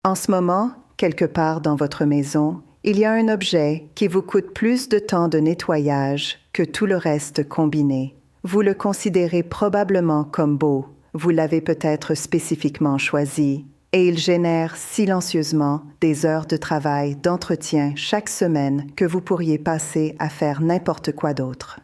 En ce moment, quelque part dans votre maison, il y a un objet qui vous coûte plus de temps de nettoyage que tout le reste combiné. Vous le considérez probablement comme beau, vous l'avez peut-être spécifiquement choisi, et il génère silencieusement des heures de travail, d'entretien chaque semaine que vous pourriez passer à faire n'importe quoi d'autre.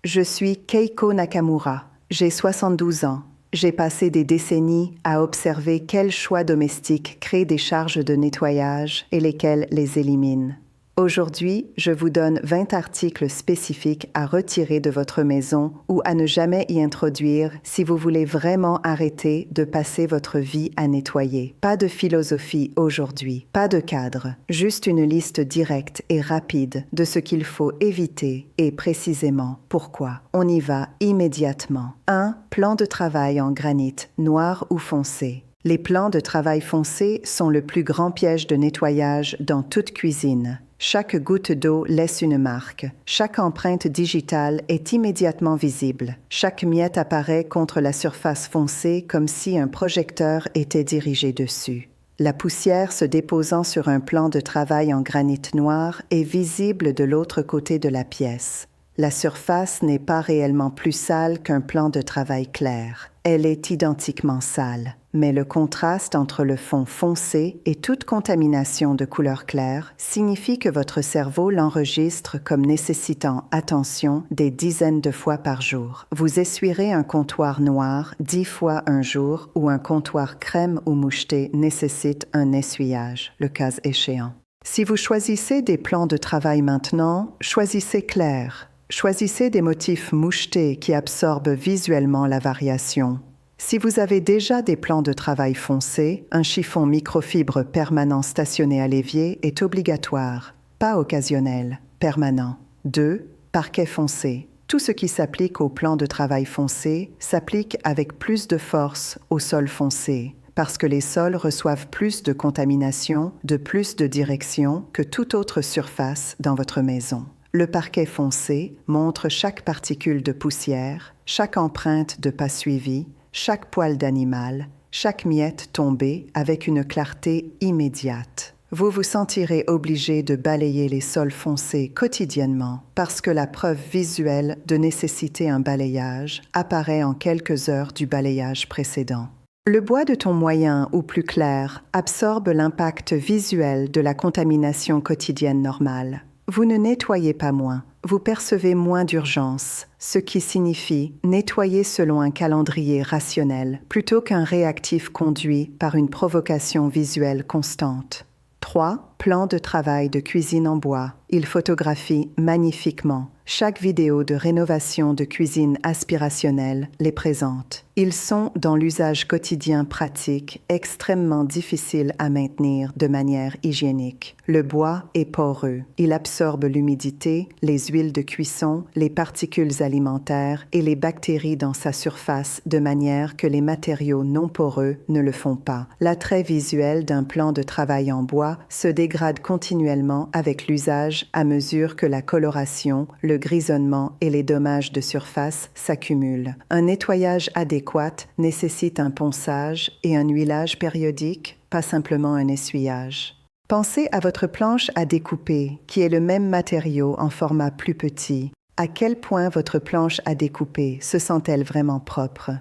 Je suis Keiko Nakamura, j'ai 72 ans. J'ai passé des décennies à observer quels choix domestiques créent des charges de nettoyage et lesquels les éliminent. Aujourd'hui, je vous donne 20 articles spécifiques à retirer de votre maison ou à ne jamais y introduire si vous voulez vraiment arrêter de passer votre vie à nettoyer. Pas de philosophie aujourd'hui, pas de cadre, juste une liste directe et rapide de ce qu'il faut éviter et précisément pourquoi. On y va immédiatement. 1. Plan de travail en granit, noir ou foncé. Les plans de travail foncés sont le plus grand piège de nettoyage dans toute cuisine. Chaque goutte d'eau laisse une marque. Chaque empreinte digitale est immédiatement visible. Chaque miette apparaît contre la surface foncée comme si un projecteur était dirigé dessus. La poussière se déposant sur un plan de travail en granit noir est visible de l'autre côté de la pièce. La surface n'est pas réellement plus sale qu'un plan de travail clair. Elle est identiquement sale, mais le contraste entre le fond foncé et toute contamination de couleur claire signifie que votre cerveau l'enregistre comme nécessitant attention des dizaines de fois par jour. Vous essuierez un comptoir noir 10 fois un jour ou un comptoir crème ou moucheté nécessite un essuyage, le cas échéant. Si vous choisissez des plans de travail maintenant, choisissez clair. Choisissez des motifs mouchetés qui absorbent visuellement la variation. Si vous avez déjà des plans de travail foncés, un chiffon microfibre permanent stationné à l'évier est obligatoire, pas occasionnel, permanent. 2. Parquet foncé. Tout ce qui s'applique au plan de travail foncé s'applique avec plus de force au sol foncé, parce que les sols reçoivent plus de contamination, de plus de direction que toute autre surface dans votre maison. Le parquet foncé montre chaque particule de poussière, chaque empreinte de pas suivie, chaque poil d'animal, chaque miette tombée avec une clarté immédiate. Vous vous sentirez obligé de balayer les sols foncés quotidiennement parce que la preuve visuelle de nécessiter un balayage apparaît en quelques heures du balayage précédent. Le bois de ton moyen ou plus clair absorbe l'impact visuel de la contamination quotidienne normale. Vous ne nettoyez pas moins, vous percevez moins d'urgence, ce qui signifie nettoyer selon un calendrier rationnel plutôt qu'un réactif conduit par une provocation visuelle constante. 3. Plan de travail de cuisine en bois. Il photographie magnifiquement. Chaque vidéo de rénovation de cuisine aspirationnelle les présente. Ils sont, dans l'usage quotidien pratique, extrêmement difficiles à maintenir de manière hygiénique. Le bois est poreux. Il absorbe l'humidité, les huiles de cuisson, les particules alimentaires et les bactéries dans sa surface de manière que les matériaux non poreux ne le font pas. L'attrait visuel d'un plan de travail en bois se dégrade continuellement avec l'usage à mesure que la coloration, le grisonnement et les dommages de surface s'accumulent. Un nettoyage adéquat nécessite un ponçage et un huilage périodique, pas simplement un essuyage. Pensez à votre planche à découper, qui est le même matériau en format plus petit. À quel point votre planche à découper se sent-elle vraiment propre?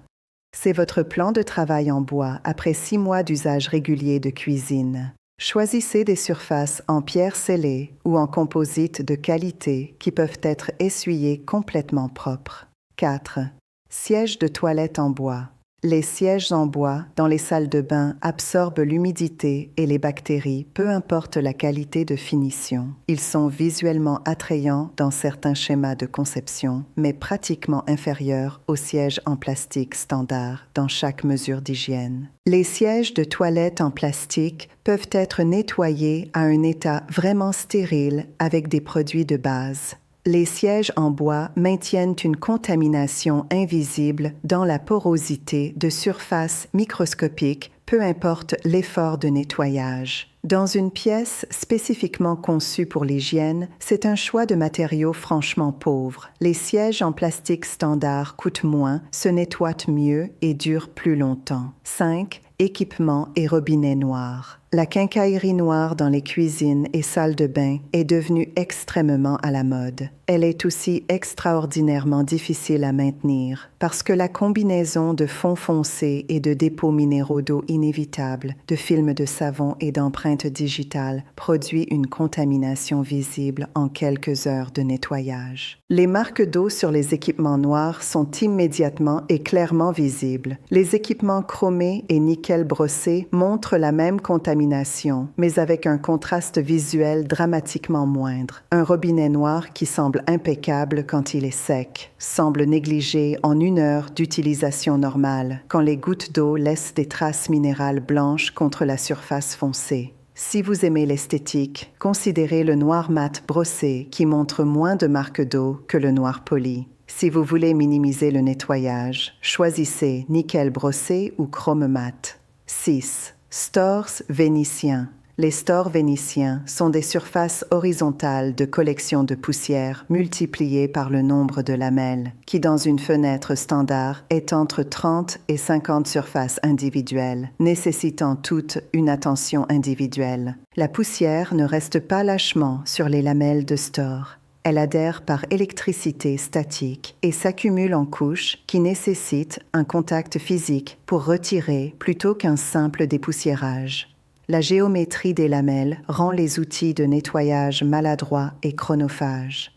C'est votre plan de travail en bois après 6 mois d'usage régulier de cuisine. Choisissez des surfaces en pierre scellée ou en composite de qualité qui peuvent être essuyées complètement propres. 4. Sièges de toilette en bois. Les sièges en bois dans les salles de bain absorbent l'humidité et les bactéries, peu importe la qualité de finition. Ils sont visuellement attrayants dans certains schémas de conception, mais pratiquement inférieurs aux sièges en plastique standard dans chaque mesure d'hygiène. Les sièges de toilette en plastique peuvent être nettoyés à un état vraiment stérile avec des produits de base. Les sièges en bois maintiennent une contamination invisible dans la porosité de surfaces microscopiques, peu importe l'effort de nettoyage. Dans une pièce spécifiquement conçue pour l'hygiène, c'est un choix de matériaux franchement pauvre. Les sièges en plastique standard coûtent moins, se nettoient mieux et durent plus longtemps. 5. Équipement et robinet noir. La quincaillerie noire dans les cuisines et salles de bain est devenue extrêmement à la mode. Elle est aussi extraordinairement difficile à maintenir parce que la combinaison de fonds foncés et de dépôts minéraux d'eau inévitables, de films de savon et d'empreintes digitales produit une contamination visible en quelques heures de nettoyage. Les marques d'eau sur les équipements noirs sont immédiatement et clairement visibles. Les équipements chromés et nickel brossés montrent la même contamination, mais avec un contraste visuel dramatiquement moindre. Un robinet noir qui semble impeccable quand il est sec, semble négligé en 1 heure d'utilisation normale, quand les gouttes d'eau laissent des traces minérales blanches contre la surface foncée. Si vous aimez l'esthétique, considérez le noir mat brossé qui montre moins de marques d'eau que le noir poli. Si vous voulez minimiser le nettoyage, choisissez nickel brossé ou chrome mat. 6. Stores vénitiens. Les stores vénitiens sont des surfaces horizontales de collection de poussière multipliées par le nombre de lamelles, qui dans une fenêtre standard est entre 30 et 50 surfaces individuelles, nécessitant toutes une attention individuelle. La poussière ne reste pas lâchement sur les lamelles de store. Elle adhère par électricité statique et s'accumule en couches qui nécessitent un contact physique pour retirer plutôt qu'un simple dépoussiérage. La géométrie des lamelles rend les outils de nettoyage maladroits et chronophages.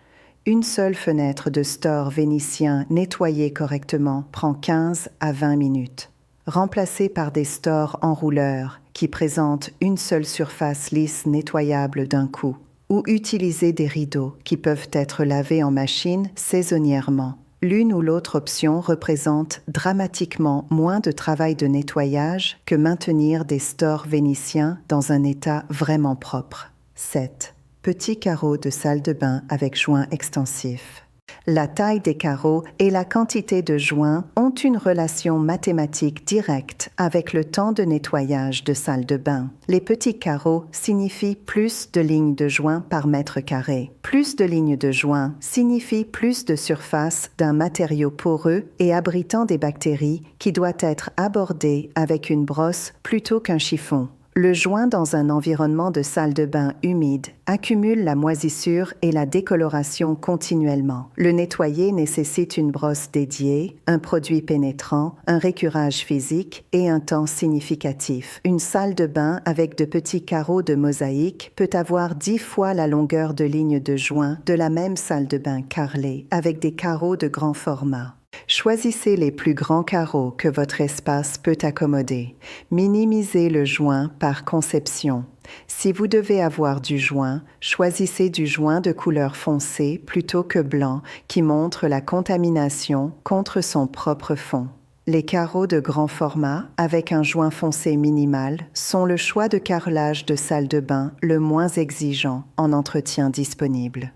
Une seule fenêtre de store vénitien nettoyée correctement prend 15 à 20 minutes. Remplacée par des stores enrouleurs qui présentent une seule surface lisse nettoyable d'un coup, ou utiliser des rideaux qui peuvent être lavés en machine saisonnièrement. L'une ou l'autre option représente dramatiquement moins de travail de nettoyage que maintenir des stores vénitiens dans un état vraiment propre. 7. Petits carreaux de salle de bain avec joints extensifs. La taille des carreaux et la quantité de joints ont une relation mathématique directe avec le temps de nettoyage de salle de bain. Les petits carreaux signifient plus de lignes de joints par mètre carré. Plus de lignes de joints signifie plus de surface d'un matériau poreux et abritant des bactéries qui doit être abordé avec une brosse plutôt qu'un chiffon. Le joint dans un environnement de salle de bain humide accumule la moisissure et la décoloration continuellement. Le nettoyer nécessite une brosse dédiée, un produit pénétrant, un récurage physique et un temps significatif. Une salle de bain avec de petits carreaux de mosaïque peut avoir 10 fois la longueur de ligne de joint de la même salle de bain carrelée avec des carreaux de grand format. Choisissez les plus grands carreaux que votre espace peut accommoder. Minimisez le joint par conception. Si vous devez avoir du joint, choisissez du joint de couleur foncée plutôt que blanc qui montre la contamination contre son propre fond. Les carreaux de grand format avec un joint foncé minimal sont le choix de carrelage de salle de bain le moins exigeant en entretien disponible.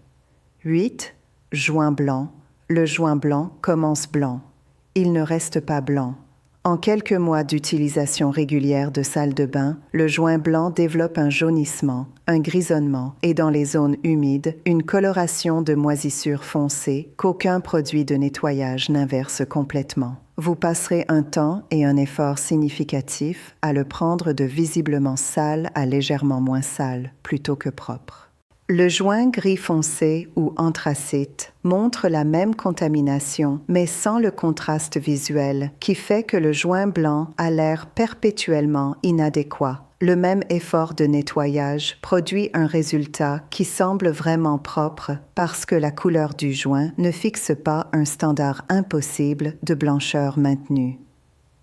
8. Joint blanc. Le joint blanc commence blanc. Il ne reste pas blanc. En quelques mois d'utilisation régulière de salle de bain, le joint blanc développe un jaunissement, un grisonnement et dans les zones humides, une coloration de moisissure foncée qu'aucun produit de nettoyage n'inverse complètement. Vous passerez un temps et un effort significatif à le prendre de visiblement sale à légèrement moins sale, plutôt que propre. Le joint gris foncé ou anthracite montre la même contamination, mais sans le contraste visuel qui fait que le joint blanc a l'air perpétuellement inadéquat. Le même effort de nettoyage produit un résultat qui semble vraiment propre parce que la couleur du joint ne fixe pas un standard impossible de blancheur maintenue.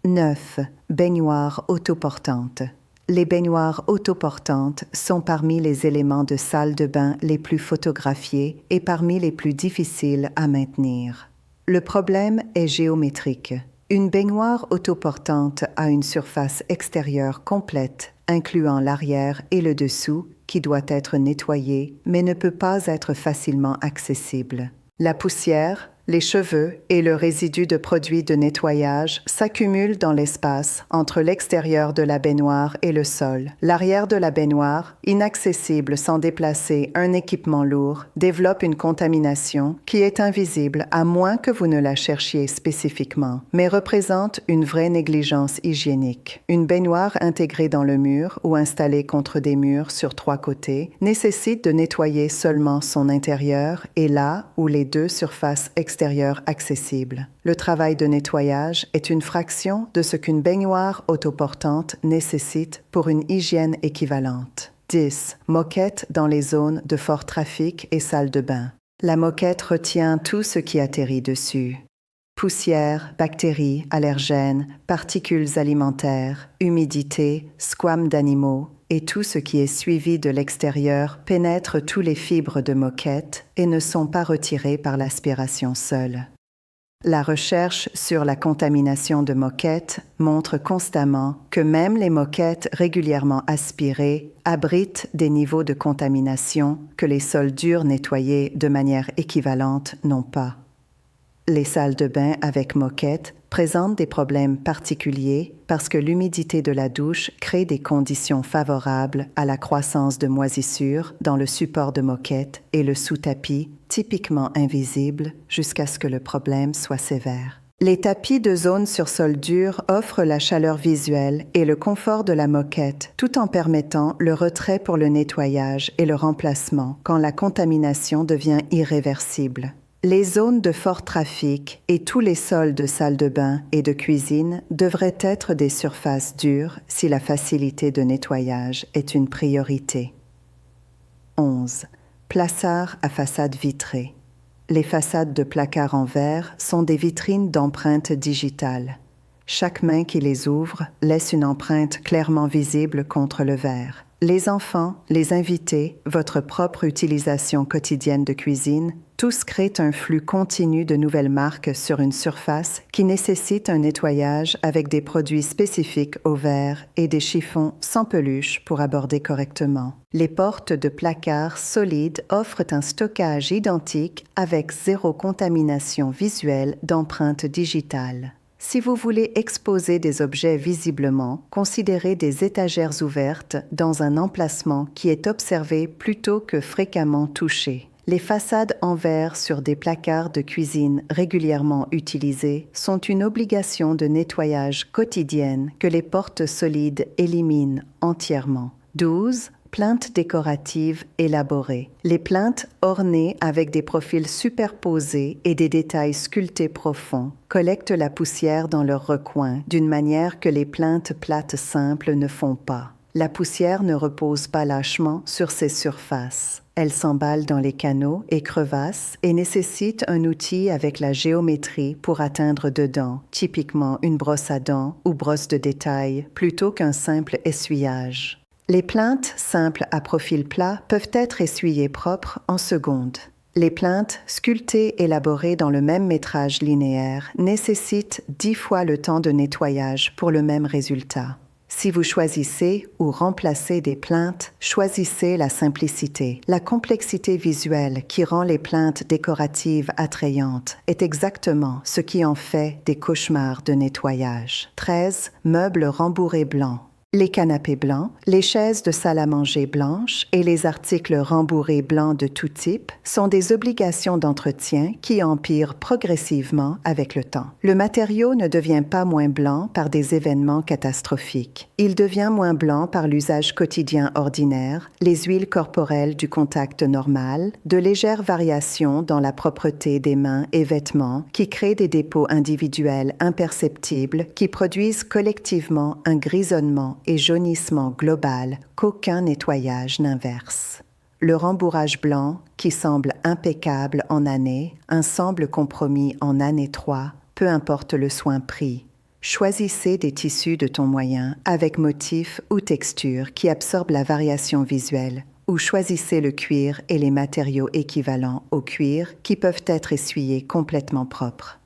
9. Baignoire autoportante. Les baignoires autoportantes sont parmi les éléments de salle de bain les plus photographiés et parmi les plus difficiles à maintenir. Le problème est géométrique. Une baignoire autoportante a une surface extérieure complète, incluant l'arrière et le dessous, qui doit être nettoyée, mais ne peut pas être facilement accessible. La poussière, Les cheveux et le résidu de produits de nettoyage s'accumulent dans l'espace entre l'extérieur de la baignoire et le sol. L'arrière de la baignoire, inaccessible sans déplacer un équipement lourd, développe une contamination qui est invisible à moins que vous ne la cherchiez spécifiquement, mais représente une vraie négligence hygiénique. Une baignoire intégrée dans le mur ou installée contre des murs sur 3 côtés nécessite de nettoyer seulement son intérieur et là où les 2 surfaces extérieures accessibles. Le travail de nettoyage est une fraction de ce qu'une baignoire autoportante nécessite pour une hygiène équivalente. 10. Moquette dans les zones de fort trafic et salles de bain. La moquette retient tout ce qui atterrit dessus. Poussière, bactéries, allergènes, particules alimentaires, humidité, squames d'animaux et tout ce qui est suivi de l'extérieur pénètre tous les fibres de moquette et ne sont pas retirés par l'aspiration seule. La recherche sur la contamination de moquette montre constamment que même les moquettes régulièrement aspirées abritent des niveaux de contamination que les sols durs nettoyés de manière équivalente n'ont pas. Les salles de bain avec moquette présentent des problèmes particuliers parce que l'humidité de la douche crée des conditions favorables à la croissance de moisissures dans le support de moquette et le sous-tapis, typiquement invisible, jusqu'à ce que le problème soit sévère. Les tapis de zone sur sol dur offrent la chaleur visuelle et le confort de la moquette, tout en permettant le retrait pour le nettoyage et le remplacement quand la contamination devient irréversible. Les zones de fort trafic et tous les sols de salle de bain et de cuisine devraient être des surfaces dures si la facilité de nettoyage est une priorité. 11. Placards à façade vitrée. Les façades de placards en verre sont des vitrines d'empreintes digitales. Chaque main qui les ouvre laisse une empreinte clairement visible contre le verre. Les enfants, les invités, votre propre utilisation quotidienne de cuisine, tous créent un flux continu de nouvelles marques sur une surface qui nécessite un nettoyage avec des produits spécifiques au verre et des chiffons sans peluche pour aborder correctement. Les portes de placards solides offrent un stockage identique avec 0 contamination visuelle d'empreintes digitales. Si vous voulez exposer des objets visiblement, considérez des étagères ouvertes dans un emplacement qui est observé plutôt que fréquemment touché. Les façades en verre sur des placards de cuisine régulièrement utilisés sont une obligation de nettoyage quotidienne que les portes solides éliminent entièrement. 12. Plinthes décoratives élaborées. Les plinthes ornées avec des profils superposés et des détails sculptés profonds collectent la poussière dans leurs recoins d'une manière que les plinthes plates simples ne font pas. La poussière ne repose pas lâchement sur ces surfaces. Elle s'emballe dans les canaux et crevasses et nécessite un outil avec la géométrie pour atteindre dedans, typiquement une brosse à dents ou brosse de détail, plutôt qu'un simple essuyage. Les plinthes simples à profil plat peuvent être essuyées propres en secondes. Les plinthes sculptées élaborées dans le même métrage linéaire nécessitent 10 fois le temps de nettoyage pour le même résultat. Si vous choisissez ou remplacez des plinthes, choisissez la simplicité. La complexité visuelle qui rend les plinthes décoratives attrayantes est exactement ce qui en fait des cauchemars de nettoyage. 13. Meubles rembourrés blancs. Les canapés blancs, les chaises de salle à manger blanches et les articles rembourrés blancs de tout type sont des obligations d'entretien qui empirent progressivement avec le temps. Le matériau ne devient pas moins blanc par des événements catastrophiques. Il devient moins blanc par l'usage quotidien ordinaire, les huiles corporelles du contact normal, de légères variations dans la propreté des mains et vêtements qui créent des dépôts individuels imperceptibles qui produisent collectivement un grisonnement et jaunissement global qu'aucun nettoyage n'inverse. Le rembourrage blanc, qui semble impeccable en année, un semble compromis en année 3, peu importe le soin pris. Choisissez des tissus de ton moyen avec motif ou texture qui absorbent la variation visuelle ou choisissez le cuir et les matériaux équivalents au cuir qui peuvent être essuyés complètement propres.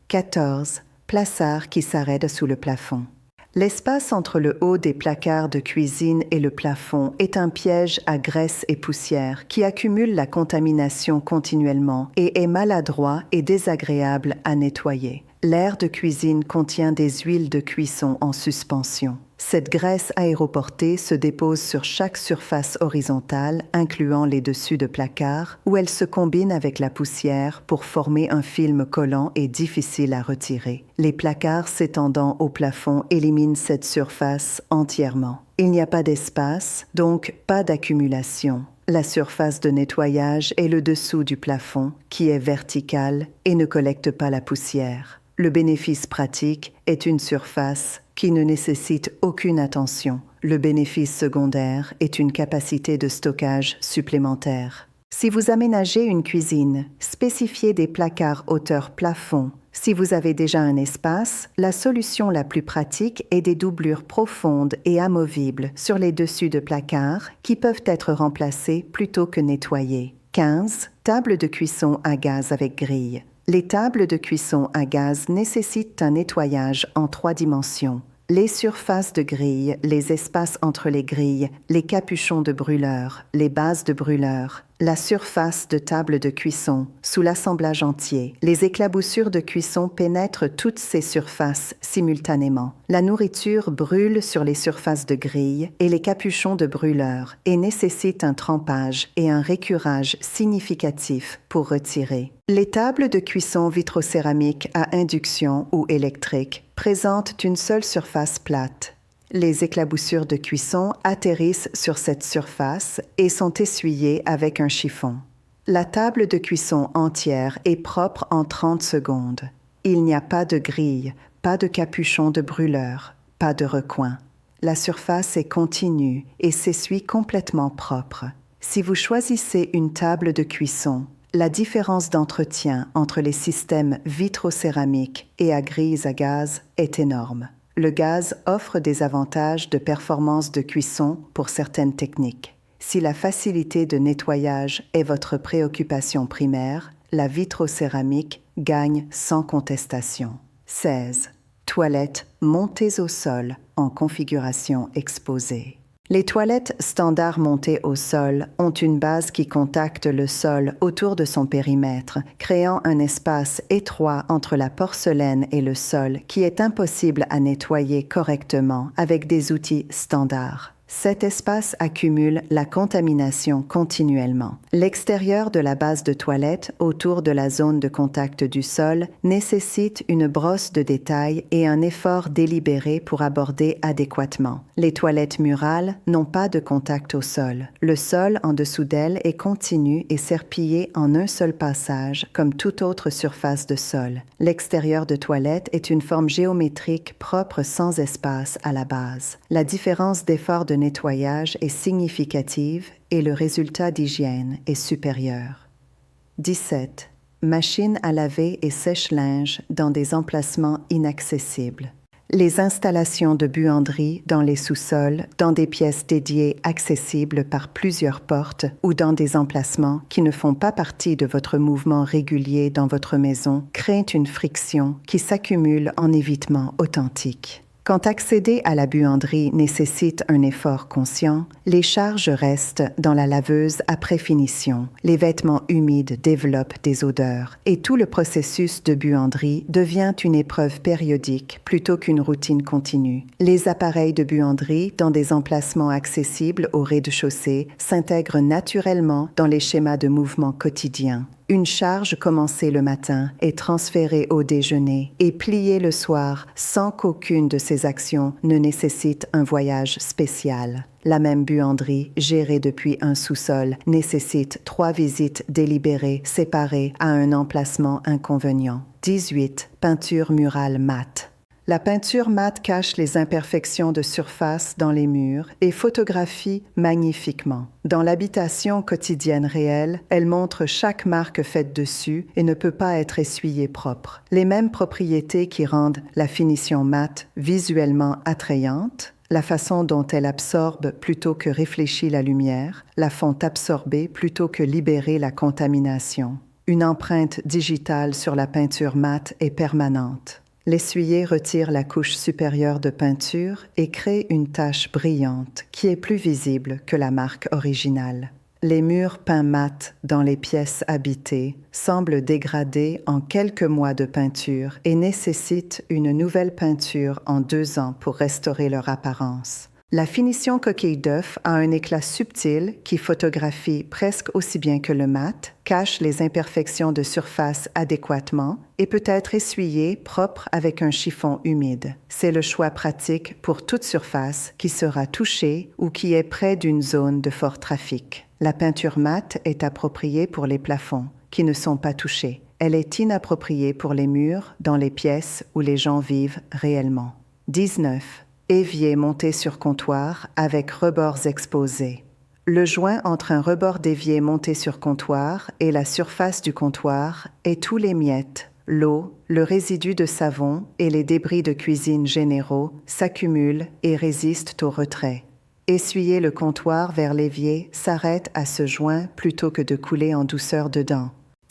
14. Placards qui s'arrêtent sous le plafond. L'espace entre le haut des placards de cuisine et le plafond est un piège à graisse et poussière qui accumule la contamination continuellement et est maladroit et désagréable à nettoyer. L'air de cuisine contient des huiles de cuisson en suspension. Cette graisse aéroportée se dépose sur chaque surface horizontale, incluant les dessus de placard, où elle se combine avec la poussière pour former un film collant et difficile à retirer. Les placards s'étendant au plafond éliminent cette surface entièrement. Il n'y a pas d'espace, donc pas d'accumulation. La surface de nettoyage est le dessous du plafond, qui est vertical et ne collecte pas la poussière. Le bénéfice pratique est une surface qui ne nécessite aucune attention. Le bénéfice secondaire est une capacité de stockage supplémentaire. Si vous aménagez une cuisine, spécifiez des placards hauteur plafond. Si vous avez déjà un espace, la solution la plus pratique est des doublures profondes et amovibles sur les dessus de placards qui peuvent être remplacées plutôt que nettoyées. 15. Table de cuisson à gaz avec grille. Les tables de cuisson à gaz nécessitent un nettoyage en 3 dimensions. Les surfaces de grille, les espaces entre les grilles, les capuchons de brûleur, les bases de brûleur, la surface de table de cuisson, sous l'assemblage entier. Les éclaboussures de cuisson pénètrent toutes ces surfaces simultanément. La nourriture brûle sur les surfaces de grille et les capuchons de brûleur et nécessite un trempage et un récurage significatif pour retirer. Les tables de cuisson vitrocéramique à induction ou électrique présentent une seule surface plate. Les éclaboussures de cuisson atterrissent sur cette surface et sont essuyées avec un chiffon. La table de cuisson entière est propre en 30 secondes. Il n'y a pas de grille, pas de capuchon de brûleur, pas de recoin. La surface est continue et s'essuie complètement propre. Si vous choisissez une table de cuisson, la différence d'entretien entre les systèmes vitrocéramiques et à grilles à gaz est énorme. Le gaz offre des avantages de performance de cuisson pour certaines techniques. Si la facilité de nettoyage est votre préoccupation primaire, la vitrocéramique gagne sans contestation. 16. Toilettes montées au sol en configuration exposée. Les toilettes standards montées au sol ont une base qui contacte le sol autour de son périmètre, créant un espace étroit entre la porcelaine et le sol qui est impossible à nettoyer correctement avec des outils standards. Cet espace accumule la contamination continuellement. L'extérieur de la base de toilette, autour de la zone de contact du sol, nécessite une brosse de détail et un effort délibéré pour aborder adéquatement. Les toilettes murales n'ont pas de contact au sol. Le sol en dessous d'elles est continu et serpillé en un seul passage, comme toute autre surface de sol. L'extérieur de toilette est une forme géométrique propre sans espace à la base. La différence d'effort de nettoyage est significative et le résultat d'hygiène est supérieur. 17. Machine à laver et sèche-linge dans des emplacements inaccessibles. Les installations de buanderie dans les sous-sols, dans des pièces dédiées accessibles par plusieurs portes ou dans des emplacements qui ne font pas partie de votre mouvement régulier dans votre maison créent une friction qui s'accumule en évitement authentique. Quand accéder à la buanderie nécessite un effort conscient, les charges restent dans la laveuse après finition. Les vêtements humides développent des odeurs et tout le processus de buanderie devient une épreuve périodique plutôt qu'une routine continue. Les appareils de buanderie dans des emplacements accessibles au rez-de-chaussée s'intègrent naturellement dans les schémas de mouvement quotidiens. Une charge commencée le matin est transférée au déjeuner et pliée le soir sans qu'aucune de ces actions ne nécessite un voyage spécial. La même buanderie, gérée depuis un sous-sol, nécessite 3 visites délibérées séparées à un emplacement inconvénient. 18. Peinture murale mate. La peinture mate cache les imperfections de surface dans les murs et photographie magnifiquement. Dans l'habitation quotidienne réelle, elle montre chaque marque faite dessus et ne peut pas être essuyée propre. Les mêmes propriétés qui rendent la finition mate visuellement attrayante, la façon dont elle absorbe plutôt que réfléchit la lumière, la font absorber plutôt que libérer la contamination. Une empreinte digitale sur la peinture mate est permanente. L'essuyer retire la couche supérieure de peinture et crée une tache brillante qui est plus visible que la marque originale. Les murs peints mat dans les pièces habitées semblent dégradés en quelques mois de peinture et nécessitent une nouvelle peinture en 2 ans pour restaurer leur apparence. La finition coquille d'œuf a un éclat subtil qui photographie presque aussi bien que le mat, cache les imperfections de surface adéquatement et peut être essuyé propre avec un chiffon humide. C'est le choix pratique pour toute surface qui sera touchée ou qui est près d'une zone de fort trafic. La peinture mate est appropriée pour les plafonds, qui ne sont pas touchés. Elle est inappropriée pour les murs dans les pièces où les gens vivent réellement. 19. Évier monté sur comptoir avec rebords exposés. Le joint entre un rebord d'évier monté sur comptoir et la surface du comptoir et tous les miettes, l'eau, le résidu de savon et les débris de cuisine généraux s'accumulent et résistent au retrait. Essuyer le comptoir vers l'évier s'arrête à ce joint plutôt que de couler en douceur dedans.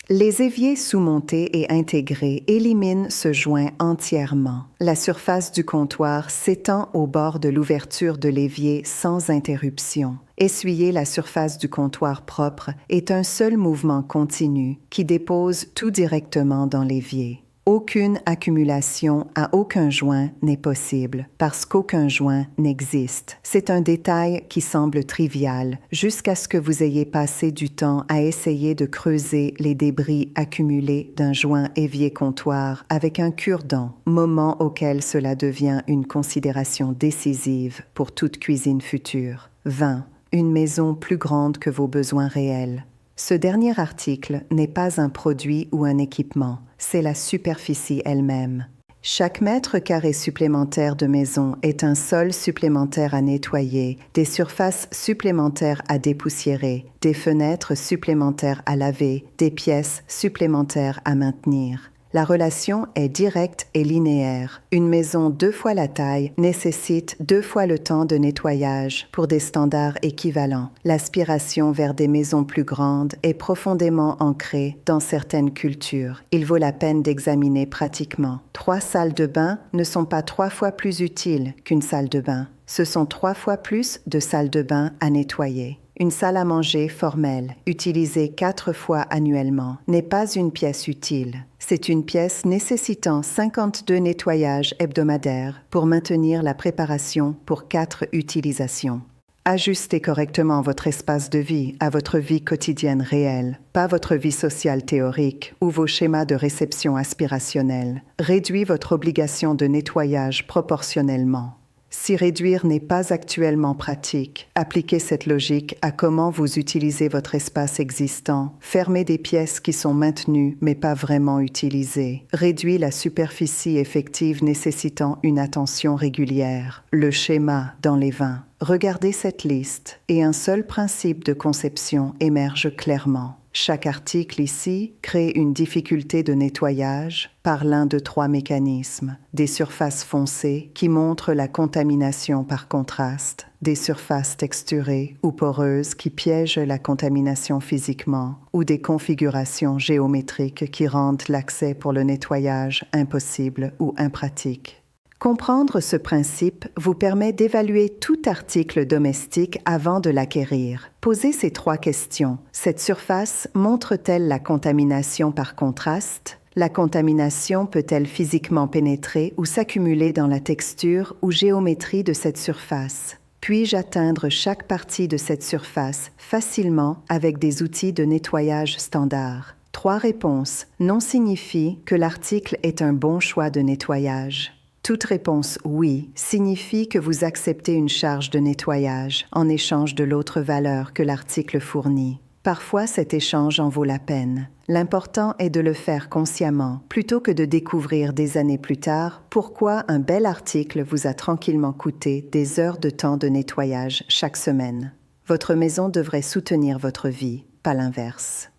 Les éviers sous-montés et intégrés éliminent ce joint entièrement. La surface du comptoir s'étend au bord de l'ouverture de l'évier sans interruption. Essuyer la surface du comptoir propre est un seul mouvement continu qui dépose tout directement dans l'évier. Aucune accumulation à aucun joint n'est possible parce qu'aucun joint n'existe. C'est un détail qui semble trivial jusqu'à ce que vous ayez passé du temps à essayer de creuser les débris accumulés d'un joint évier-comptoir avec un cure-dent, moment auquel cela devient une considération décisive pour toute cuisine future. 20. Une maison plus grande que vos besoins réels. Ce dernier article n'est pas un produit ou un équipement, c'est la superficie elle-même. Chaque mètre carré supplémentaire de maison est un sol supplémentaire à nettoyer, des surfaces supplémentaires à dépoussiérer, des fenêtres supplémentaires à laver, des pièces supplémentaires à maintenir. La relation est directe et linéaire. Une maison 2 fois la taille nécessite 2 fois le temps de nettoyage pour des standards équivalents. L'aspiration vers des maisons plus grandes est profondément ancrée dans certaines cultures. Il vaut la peine d'examiner pratiquement. 3 salles de bain ne sont pas 3 fois plus utiles qu'une salle de bain. Ce sont 3 fois plus de salles de bain à nettoyer. Une salle à manger formelle, utilisée 4 fois annuellement, n'est pas une pièce utile. C'est une pièce nécessitant 52 nettoyages hebdomadaires pour maintenir la préparation pour 4 utilisations. Ajustez correctement votre espace de vie à votre vie quotidienne réelle, pas votre vie sociale théorique ou vos schémas de réception aspirationnels. Réduisez votre obligation de nettoyage proportionnellement. Si réduire n'est pas actuellement pratique, appliquez cette logique à comment vous utilisez votre espace existant. Fermez des pièces qui sont maintenues mais pas vraiment utilisées. Réduisez la superficie effective nécessitant une attention régulière. Le schéma dans les vins. Regardez cette liste et un seul principe de conception émerge clairement. Chaque article ici crée une difficulté de nettoyage par l'un de 3 mécanismes. Des surfaces foncées qui montrent la contamination par contraste, des surfaces texturées ou poreuses qui piègent la contamination physiquement, ou des configurations géométriques qui rendent l'accès pour le nettoyage impossible ou impratique. Comprendre ce principe vous permet d'évaluer tout article domestique avant de l'acquérir. Posez ces 3 questions. Cette surface montre-t-elle la contamination par contraste? La contamination peut-elle physiquement pénétrer ou s'accumuler dans la texture ou géométrie de cette surface? Puis-je atteindre chaque partie de cette surface facilement avec des outils de nettoyage standard? 3 réponses non signifient que l'article est un bon choix de nettoyage. Toute réponse « oui » signifie que vous acceptez une charge de nettoyage en échange de l'autre valeur que l'article fournit. Parfois, cet échange en vaut la peine. L'important est de le faire consciemment, plutôt que de découvrir des années plus tard pourquoi un bel article vous a tranquillement coûté des heures de temps de nettoyage chaque semaine. Votre maison devrait soutenir votre vie, pas l'inverse.